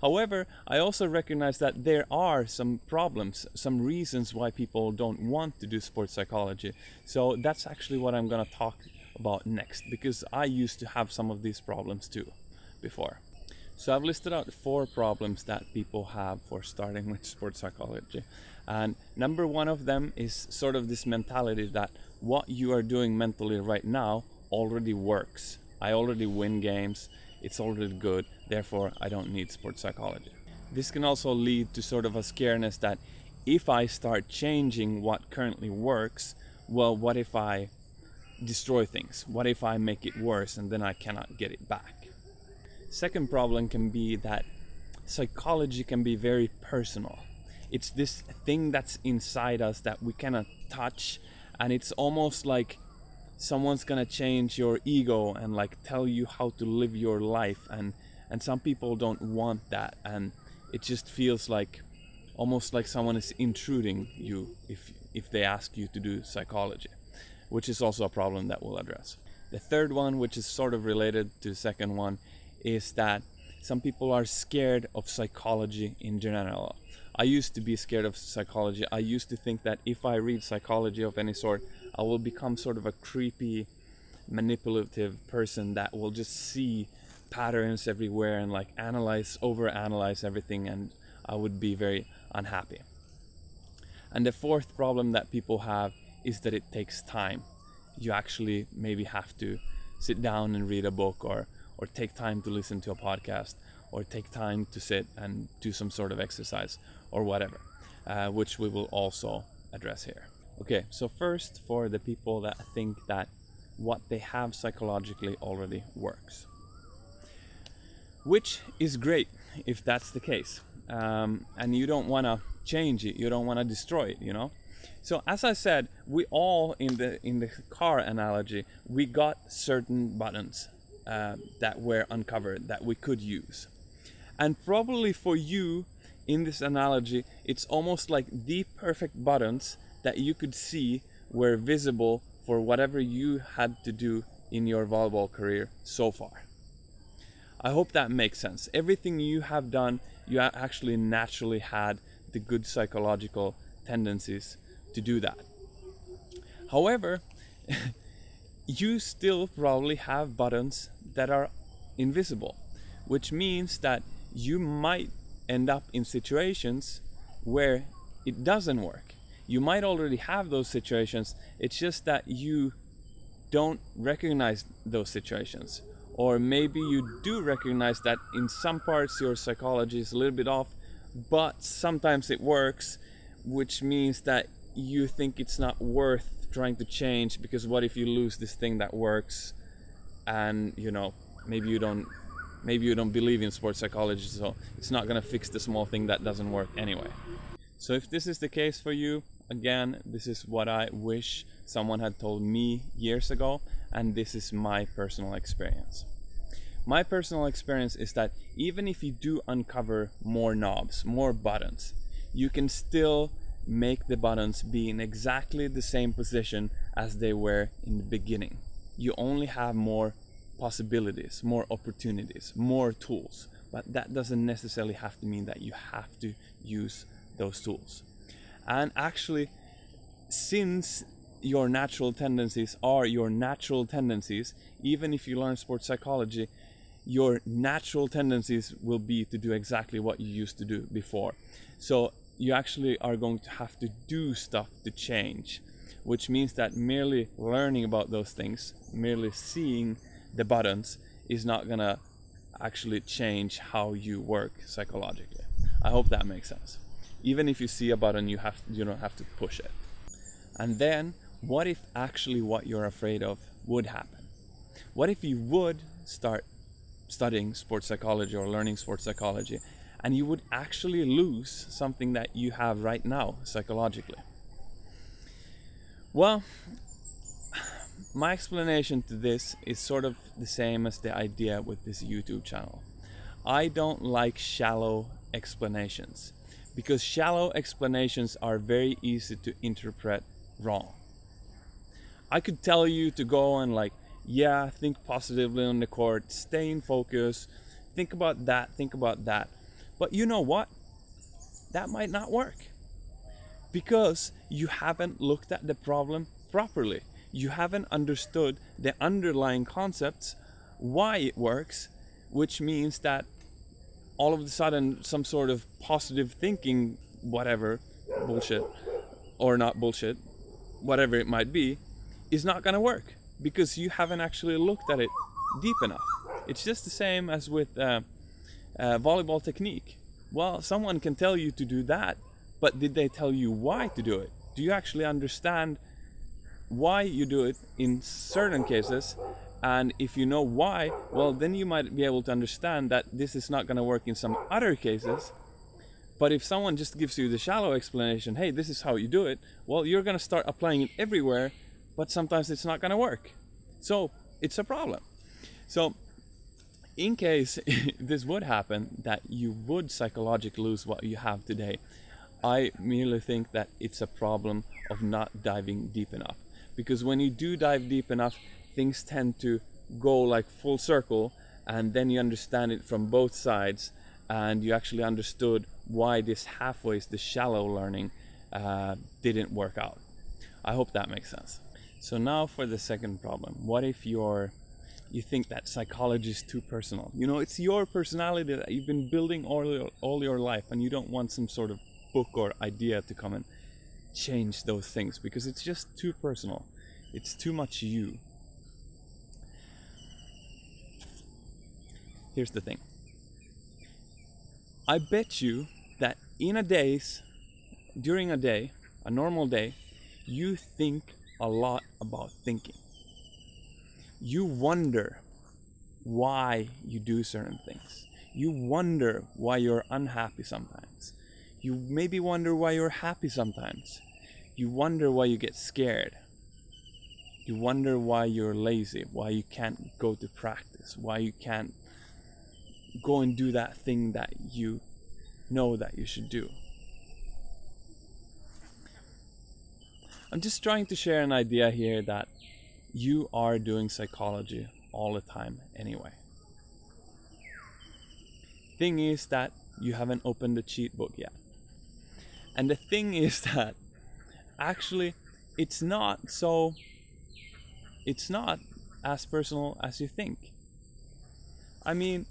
However, I also recognize that there are some problems, some reasons why people don't want to do sports psychology. So that's actually what I'm gonna talk about next, because I used to have some of these problems too before. So I've listed out 4 problems that people have for starting with sports psychology. And number one of them is sort of this mentality that what you are doing mentally right now already works. I already win games, it's already good, therefore I don't need sports psychology. This can also lead to sort of a scareness that if I start changing what currently works, well, what if I destroy things? What if I make it worse and then I cannot get it back? Second problem can be that psychology can be very personal. It's this thing that's inside us that we cannot touch, and it's almost like someone's gonna change your ego and like tell you how to live your life, and some people don't want that, and it just feels like almost like someone is intruding you if they ask you to do psychology, which is also a problem that we'll address. The third one, which is sort of related to the second one, is that some people are scared of psychology in general. I used to be scared of psychology. I used to think that if I read psychology of any sort, I will become sort of a creepy, manipulative person that will just see patterns everywhere and like overanalyze everything, and I would be very unhappy. And the fourth problem that people have is that it takes time. You actually maybe have to sit down and read a book, or take time to listen to a podcast, or take time to sit and do some sort of exercise or whatever, which we will also address here. Okay, so first, for the people that think that what they have psychologically already works, which is great if that's the case, and you don't want to change it, you don't want to destroy it, you know. So as I said, we all in the car analogy, we got certain buttons that were uncovered that we could use. And probably for you in this analogy, it's almost like the perfect buttons that you could see were visible for whatever you had to do in your volleyball career so far. I hope that makes sense. Everything you have done, you actually naturally had the good psychological tendencies to do that. However, you still probably have buttons that are invisible, which means that you might end up in situations where it doesn't work. You might already have those situations, it's just that you don't recognize those situations. Or maybe you do recognize that in some parts your psychology is a little bit off, but sometimes it works, which means that you think it's not worth trying to change, because what if you lose this thing that works, and you know, maybe you don't believe in sports psychology, so it's not going to fix the small thing that doesn't work anyway. So if this is the case for you, again, this is what I wish someone had told me years ago, and this is my personal experience. My personal experience is that even if you do uncover more knobs, more buttons, you can still make the buttons be in exactly the same position as they were in the beginning. You only have more possibilities, more opportunities, more tools, but that doesn't necessarily have to mean that you have to use those tools. And actually, since your natural tendencies are your natural tendencies, even if you learn sports psychology, your natural tendencies will be to do exactly what you used to do before. So you actually are going to have to do stuff to change, which means that merely learning about those things, merely seeing the buttons, is not gonna actually change how you work psychologically. I hope that makes sense. Even if you see a button, you don't have to push it. And then, what if actually what you're afraid of would happen? What if you would start studying sports psychology or learning sports psychology, and you would actually lose something that you have right now psychologically? Well, my explanation to this is sort of the same as the idea with this YouTube channel. I don't like shallow explanations, because shallow explanations are very easy to interpret wrong. I could tell you to go and think positively on the court, stay in focus, think about that, But you know what? That might not work, because you haven't looked at the problem properly. You haven't understood the underlying concepts, why it works, which means that all of a sudden some sort of positive thinking, whatever, bullshit, or not bullshit, whatever it might be, is not gonna work, because you haven't actually looked at it deep enough. It's just the same as with volleyball technique. Well, someone can tell you to do that, but did they tell you why to do it? Do you actually understand why you do it in certain cases? And if you know why, well, then you might be able to understand that this is not going to work in some other cases. But if someone just gives you the shallow explanation, hey, this is how you do it, well, you're going to start applying it everywhere, but sometimes it's not going to work. So it's a problem. So in case this would happen, that you would psychologically lose what you have today, I merely think that it's a problem of not diving deep enough. Because when you do dive deep enough, things tend to go like full circle, and then you understand it from both sides, and you actually understood why this halfway, the shallow learning, didn't work out. I hope that makes sense. So now for the second problem. What if you think that psychology is too personal? You know, it's your personality that you've been building all your life, and you don't want some sort of book or idea to come and change those things, because it's just too personal. It's too much you. Here's the thing. I bet you that during a day, a normal day, you think a lot about thinking. You wonder why you do certain things. You wonder why you're unhappy sometimes. You maybe wonder why you're happy sometimes. You wonder why you get scared. You wonder why you're lazy, why you can't go to practice, why you can't go and do that thing that you know that you should do. I'm just trying to share an idea here that you are doing psychology all the time anyway. Thing is that you haven't opened the cheat book yet. And the thing is that actually it's not as personal as you think. I mean,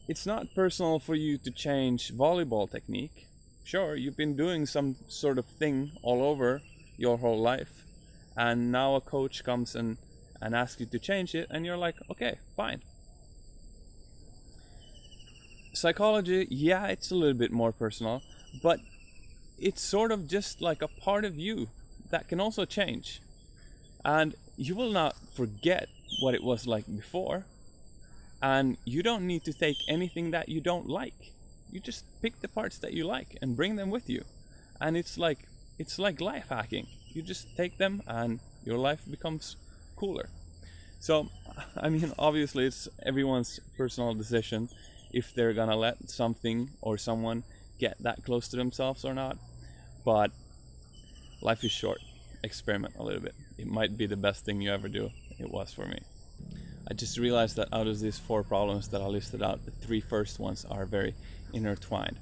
it's not personal for you to change volleyball technique. Sure, you've been doing some sort of thing all over your whole life, and now a coach comes and asks you to change it, and you're like, okay, fine. Psychology, yeah, it's a little bit more personal, but it's sort of just like a part of you that can also change. And you will not forget what it was like before. And you don't need to take anything that you don't like. You just pick the parts that you like and bring them with you. And it's like life hacking. You just take them and your life becomes cooler. So, I mean, obviously it's everyone's personal decision if they're gonna let something or someone get that close to themselves or not. But life is short. Experiment a little bit. It might be the best thing you ever do. It was for me. I just realized that out of these 4 problems that I listed out, the 3 first ones are very intertwined.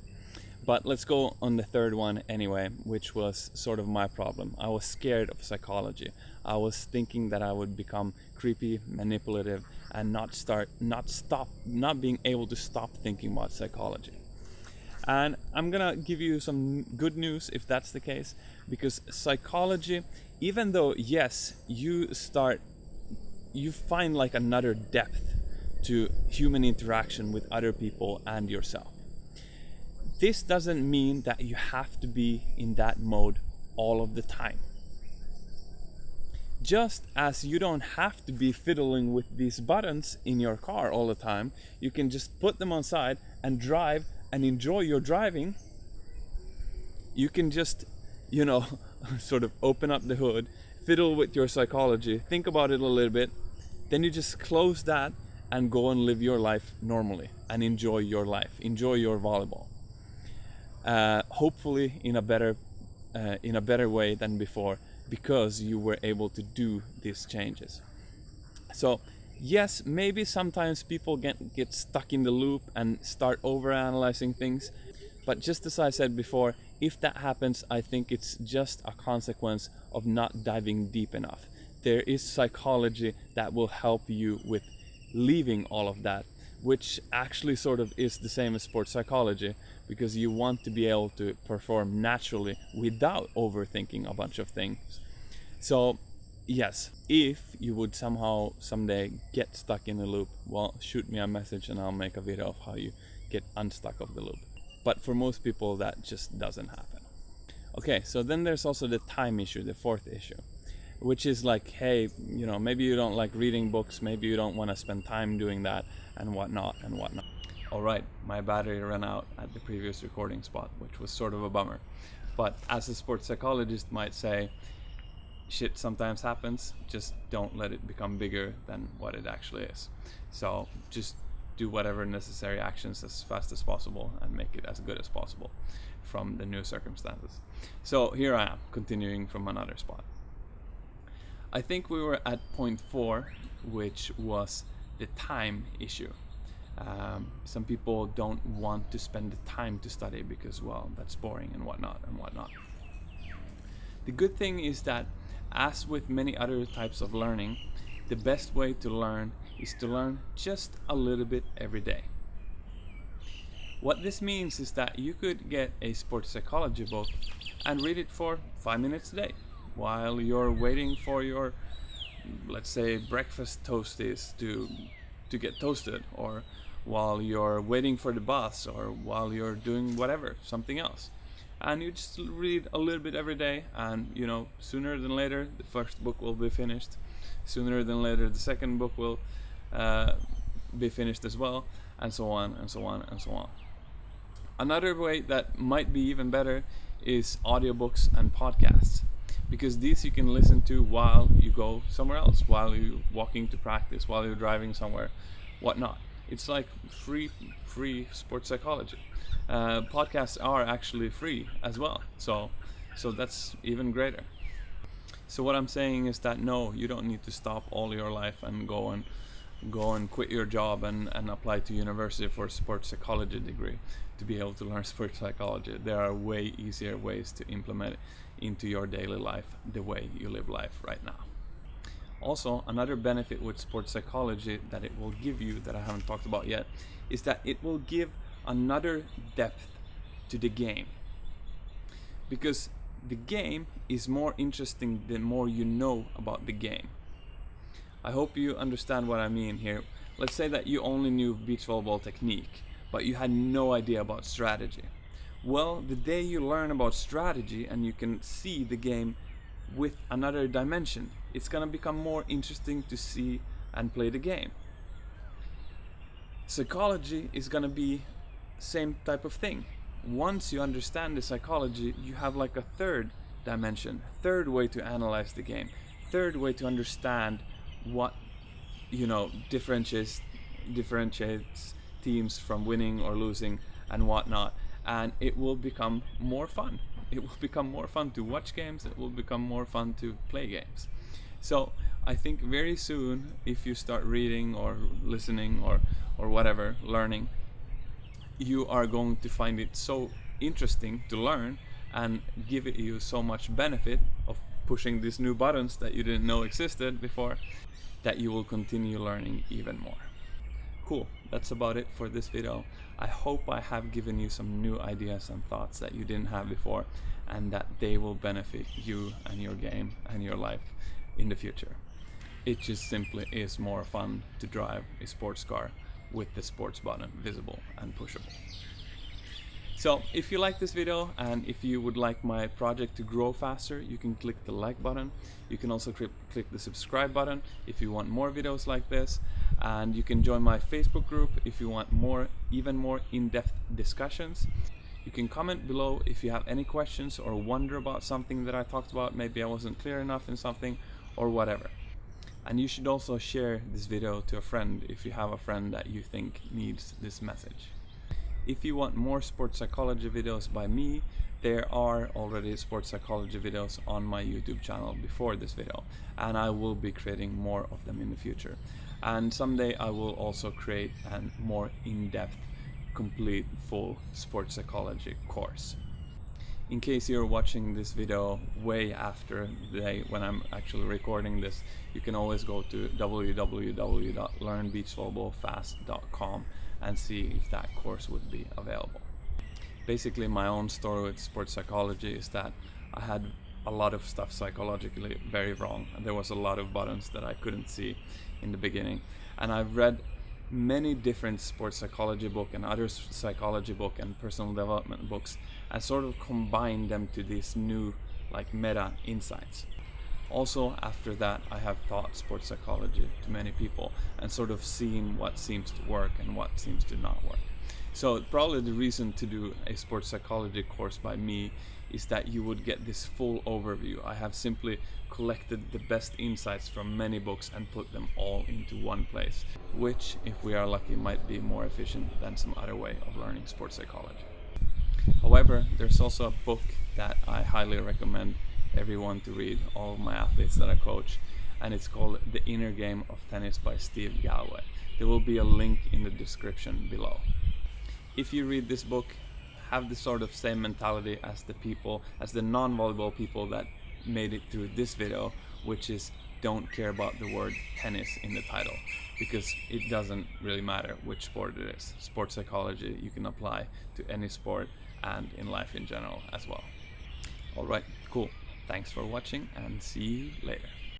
But let's go on the third one anyway, which was sort of my problem. I was scared of psychology. I was thinking that I would become creepy, manipulative, and not being able to stop thinking about psychology. And I'm gonna give you some good news if that's the case, because psychology, even though yes, you find like another depth to human interaction with other people and yourself. This doesn't mean that you have to be in that mode all of the time. Just as you don't have to be fiddling with these buttons in your car all the time, you can just put them on side and drive and enjoy your driving. You can just, sort of open up the hood, fiddle with your psychology, think about it a little bit, then you just close that and go and live your life normally and enjoy your life, enjoy your volleyball. Hopefully in a better way than before, because you were able to do these changes. So Yes, maybe sometimes people get stuck in the loop and start overanalyzing things, but just as I said before, if that happens, I think it's just a consequence of not diving deep enough. There is psychology that will help you with leaving all of that, which actually sort of is the same as sports psychology, because you want to be able to perform naturally without overthinking a bunch of things. So yes, if you would somehow someday get stuck in a loop, well, shoot me a message and I'll make a video of how you get unstuck of the loop. But for most people, that just doesn't happen. Okay, so then there's also the time issue, the fourth issue, which is like, hey, maybe you don't like reading books, maybe you don't want to spend time doing that, and whatnot. All right, my battery ran out at the previous recording spot, which was sort of a bummer. But as a sports psychologist might say, shit sometimes happens, just don't let it become bigger than what it actually is. So just do whatever necessary actions as fast as possible and make it as good as possible from the new circumstances. So here I am, continuing from another spot. I think we were at point 4, which was the time issue. Some people don't want to spend the time to study because, well, that's boring and whatnot. The good thing is that, as with many other types of learning, the best way to learn is to learn just a little bit every day. What this means is that you could get a sports psychology book and read it for 5 minutes a day while you're waiting for your, let's say, breakfast toasties to get toasted, or while you're waiting for the bus, or while you're doing whatever, something else. And you just read a little bit every day, and sooner than later the first book will be finished. Sooner than later the second book will be finished as well, and so on and so on and so on. Another way that might be even better is audiobooks and podcasts, because these you can listen to while you go somewhere else, while you're walking to practice, while you're driving somewhere, whatnot. It's like free sports psychology. Podcasts are actually free as well, so that's even greater. So what I'm saying is that no, you don't need to stop all your life and go and quit your job and apply to university for a sports psychology degree to be able to learn sports psychology. There are way easier ways to implement it into your daily life, the way you live life right now. Also, another benefit with sports psychology that it will give you, that I haven't talked about yet, is that it will give another depth to the game. Because the game is more interesting the more you know about the game. I hope you understand what I mean here. Let's say that you only knew beach volleyball technique, but you had no idea about strategy. Well, the day you learn about strategy and you can see the game with another dimension, it's gonna become more interesting to see and play the game. Psychology is gonna be same type of thing. Once you understand the psychology, you have like a third dimension, third way to analyze the game, third way to understand what differentiates teams from winning or losing and whatnot, and it will become more fun. It will become more fun to watch games. It will become more fun to play games. So I think very soon, if you start reading or listening or whatever, learning, you are going to find it so interesting to learn and give it you so much benefit of pushing these new buttons that you didn't know existed before, that you will continue learning even more. Cool, that's about it for this video. I hope I have given you some new ideas and thoughts that you didn't have before, and that they will benefit you and your game and your life in the future. It just simply is more fun to drive a sports car with the sports button visible and pushable. So if you like this video and if you would like my project to grow faster, you can click the like button. You can also click the subscribe button if you want more videos like this, and you can join my Facebook group if you want even more in-depth discussions. You can comment below if you have any questions or wonder about something that I talked about. Maybe I wasn't clear enough in something or whatever. And you should also share this video to a friend if you have a friend that you think needs this message. If you want more sports psychology videos by me, there are already sports psychology videos on my YouTube channel before this video, and I will be creating more of them in the future. And someday I will also create a more in-depth, complete, full sports psychology course. In case you're watching this video way after the day when I'm actually recording this, you can always go to www.learnbeachvolleyballfast.com and see if that course would be available. Basically, my own story with sports psychology is that I had a lot of stuff psychologically very wrong, and there was a lot of buttons that I couldn't see in the beginning. And I've read many different sports psychology book and other psychology book and personal development books, and sort of combined them to these new meta insights. Also, after that, I have taught sports psychology to many people and sort of seen what seems to work and what seems to not work. So probably the reason to do a sports psychology course by me is that you would get this full overview. I have simply collected the best insights from many books and put them all into one place, which, if we are lucky, might be more efficient than some other way of learning sports psychology. However, there's also a book that I highly recommend everyone to read, all of my athletes that I coach, and it's called The Inner Game of Tennis by Steve Galloway. There will be a link in the description below. If you read this book, have the sort of same mentality as the non-volleyball people that made it through this video, which is don't care about the word tennis in the title, because it doesn't really matter which sport it is. Sports psychology you can apply to any sport and in life in general as well. Alright, cool. Thanks for watching and see you later.